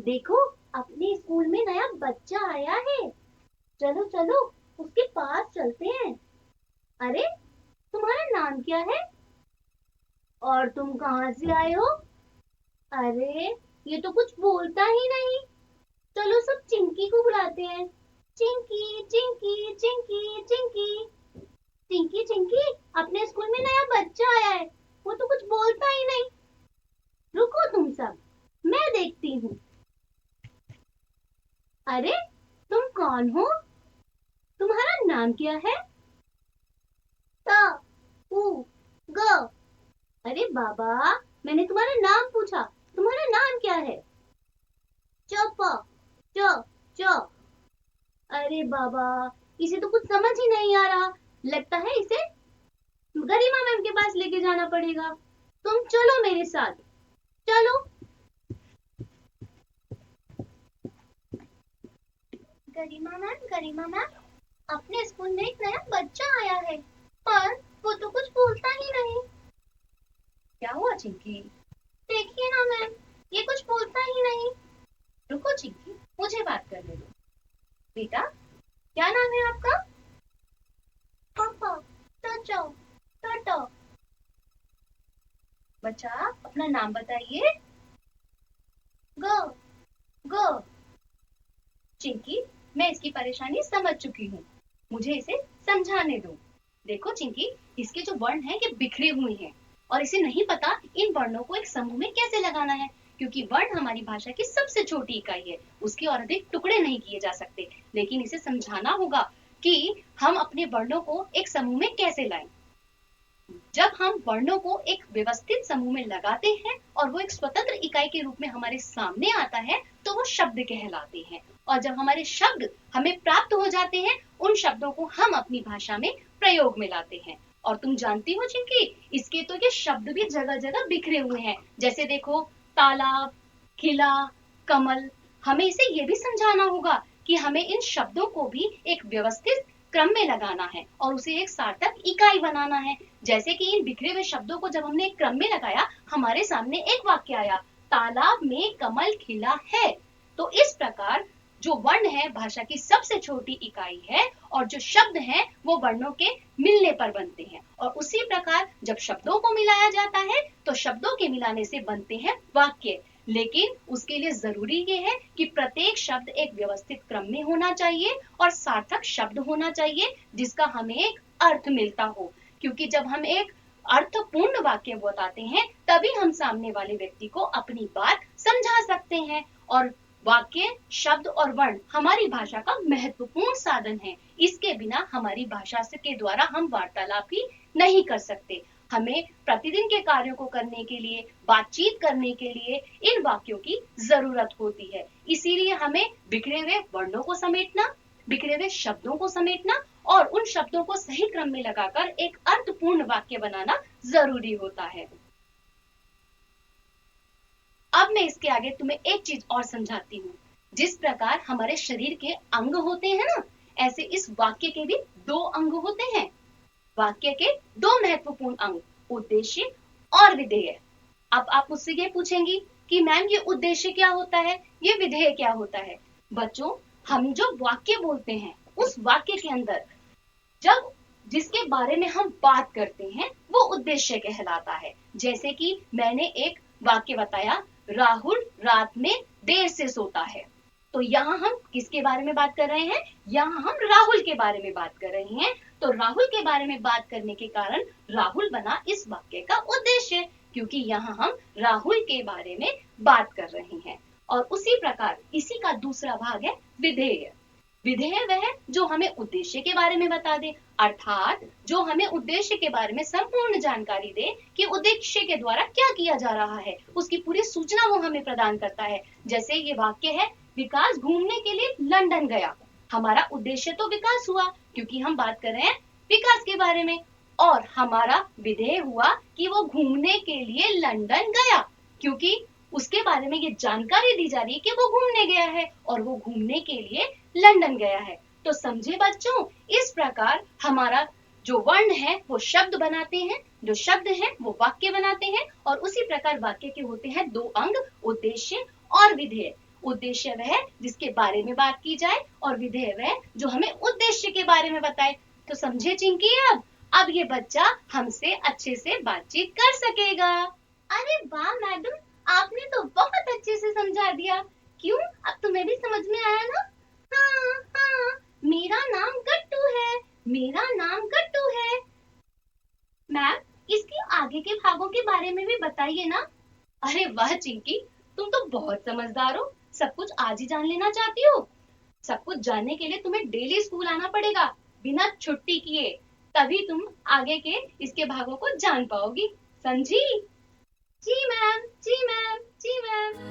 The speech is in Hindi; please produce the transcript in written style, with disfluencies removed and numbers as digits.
देखो, अपने स्कूल में नया बच्चा आया है। चलो चलो, उसके पास चलते हैं। अरे, तुम्हारा नाम क्या है? और तुम कहाँ से आए हो? अरे, ये तो कुछ बोलता ही नहीं। चलो सब चिंकी को बुलाते हैं। चिंकी चिंकी चिंकी चिंकी। चिंकी चिंकी, अपने स्कूल में नया बच्चा आया है। वो तो कुछ बोलता ही नहीं। रुको तुम सब, मैं देखती हूँ। अरे, तुम कौन हो? तुम्हारा नाम क्या है? त उ ग। अरे बाबा, मैंने तुम्हारा नाम पूछा। तुम्हारा नाम क्या है? च प च च। अरे बाबा, इसे तो कुछ समझ ही नहीं आ रहा। लगता है इसे गरिमा मैम के पास लेके जाना पड़ेगा। तुम चलो मेरे साथ। चलो। गरिमा मैम, अपने स्कूल में एक नया बच्चा आया है, पर वो तो कुछ बोलता ही नहीं। क्या हुआ चिंकी? देखिए ना मैम, ये कुछ बोलता ही नहीं। रुको चिंकी, मुझे बात करने दो। बेटा, क्या नाम है आपका? पापा, टचो, टटो। बच्चा, अपना नाम बताइए। ग ग। चिंकी, मैं इसकी परेशानी समझ चुकी हूँ। मुझे इसे समझाने दो। देखो चिंकी, इसके जो वर्ण हैं ये बिखरे हुए हैं और इसे नहीं पता इन वर्णों को एक समूह में कैसे लगाना है, क्योंकि वर्ण हमारी भाषा की सबसे छोटी इकाई है। उसके और अधिक टुकड़े नहीं किए जा सकते। लेकिन इसे समझाना होगा कि हम अपने वर्णों को एक समूह में कैसे लाएं। जब हम वर्णों को एक व्यवस्थित समूह में लगाते हैं और वो एक स्वतंत्र इकाई के रूप में हमारे सामने आता है, तो वो शब्द कहलाते हैं। और जब हमारे शब्द हमें प्राप्त हो जाते हैं, उन शब्दों को हम अपनी भाषा में प्रयोग में लाते हैं। और तुम जानती हो चिंकी, इसके तो ये शब्द भी जगह जगह बिखरे हुए हैं। जैसे देखो, तालाब, किला, कमल। हमें इसे ये भी समझाना होगा कि हमें इन शब्दों को भी एक व्यवस्थित क्रम में लगाना है और उसे एक सार्थक इकाई बनाना है। जैसे कि इन बिखरे हुए शब्दों को जब हमने एक क्रम में लगाया, हमारे सामने एक वाक्य आया, तालाब में कमल खिला है। तो इस प्रकार जो वर्ण है भाषा की सबसे छोटी इकाई है और जो शब्द हैं वो वर्णों के मिलने पर बनते हैं। और उसी प्रकार जब शब्दों को मिलाया जाता है तो शब्दों के मिलाने से बनते हैं वाक्य। लेकिन उसके लिए जरूरी ये है कि प्रत्येक शब्द एक व्यवस्थित क्रम में होना चाहिए और सार्थक शब्द होना चाहिए जिसका हमें एक अर्थ मिलता हो। क्योंकि जब हम एक अर्थपूर्ण वाक्य बताते हैं तभी हम सामने वाले व्यक्ति को अपनी बात समझा सकते हैं। और वाक्य, शब्द और वर्ण हमारी भाषा का महत्वपूर्ण साधन है। इसके बिना हमारी भाषा के द्वारा हम वार्तालाप ही नहीं कर सकते। हमें प्रतिदिन के कार्यों को करने के लिए, बातचीत करने के लिए इन वाक्यों की जरूरत होती है। इसीलिए हमें बिखरे हुए वर्णों को समेटना, बिखरे हुए शब्दों को समेटना और उन शब्दों को सही क्रम में लगाकर एक अर्थपूर्ण वाक्य बनाना जरूरी होता है। अब मैं इसके आगे तुम्हें एक चीज और समझाती हूँ। जिस प्रकार हमारे शरीर के अंग होते हैं ना, ऐसे इस वाक्य के भी दो अंग होते हैं। वाक्य के दो महत्वपूर्ण अंग, उद्देश्य और विधेय। अब आप मुझसे ये पूछेंगी कि मैम ये उद्देश्य क्या होता है, ये विधेय क्या होता है। बच्चों, हम जो वाक्य बोलते हैं उस वाक्य के अंदर जब जिसके बारे में हम बात करते हैं वो उद्देश्य कहलाता है। जैसे कि मैंने एक वाक्य बताया, राहुल रात में देर से सोता है। तो यहाँ हम किसके बारे में बात कर रहे हैं? यहाँ हम राहुल के बारे में बात कर रहे हैं। तो राहुल के बारे में बात करने के कारण राहुल बना इस वाक्य का उद्देश्य, क्योंकि यहाँ हम राहुल के बारे में बात कर रहे हैं। और उसी प्रकार इसी का दूसरा भाग है विधेय। विधेय वह जो हमें उद्देश्य के बारे में बता दे, अर्थात जो हमें उद्देश्य के बारे में संपूर्ण जानकारी दे कि उद्देश्य के द्वारा क्या किया जा रहा है, उसकी पूरी सूचना वो हमें प्रदान करता है। जैसे ये वाक्य है, विकास घूमने के लिए लंदन गया। हमारा उद्देश्य तो विकास हुआ क्योंकि हम बात कर रहे हैं विकास के बारे में। और हमारा विधेय हुआ कि वो घूमने के लिए लंदन गया, क्योंकि उसके बारे में ये जानकारी दी जा रही है कि वो घूमने गया है और वो घूमने के लिए लंदन गया है। तो समझे बच्चों, इस प्रकार हमारा जो वर्ण है वो शब्द बनाते हैं, जो शब्द हैं वो वाक्य बनाते हैं और उसी प्रकार वाक्य के होते हैं दो अंग, उद्देश्य और विधेय। उद्देश्य वह जिसके बारे में बात की जाए और विधेय वह जो हमें उद्देश्य के बारे में बताए। तो समझे चिंकी? अब ये बच्चा हमसे अच्छे से बातचीत कर सकेगा। अरे वाह मैडम, आपने तो बहुत अच्छे से समझा दिया। क्यों, अब तुम्हें भी समझ में आया ना? हाँ हाँ, मेरा नाम गट्टू है, मेरा नाम गट्टू है। मैम, इसके आगे के भागों के बारे में भी बताइए ना। अरे वाह चिंकी, तुम तो बहुत समझदार हो, सब कुछ आज ही जान लेना चाहती हो। सब कुछ जानने के लिए तुम्हें डेली स्कूल आना पड़ेगा बिना छुट्टी किए, तभी तुम आगे के इसके भागों को जान पाओगी। समझी? जी मैम, जी मैम, जी मैम।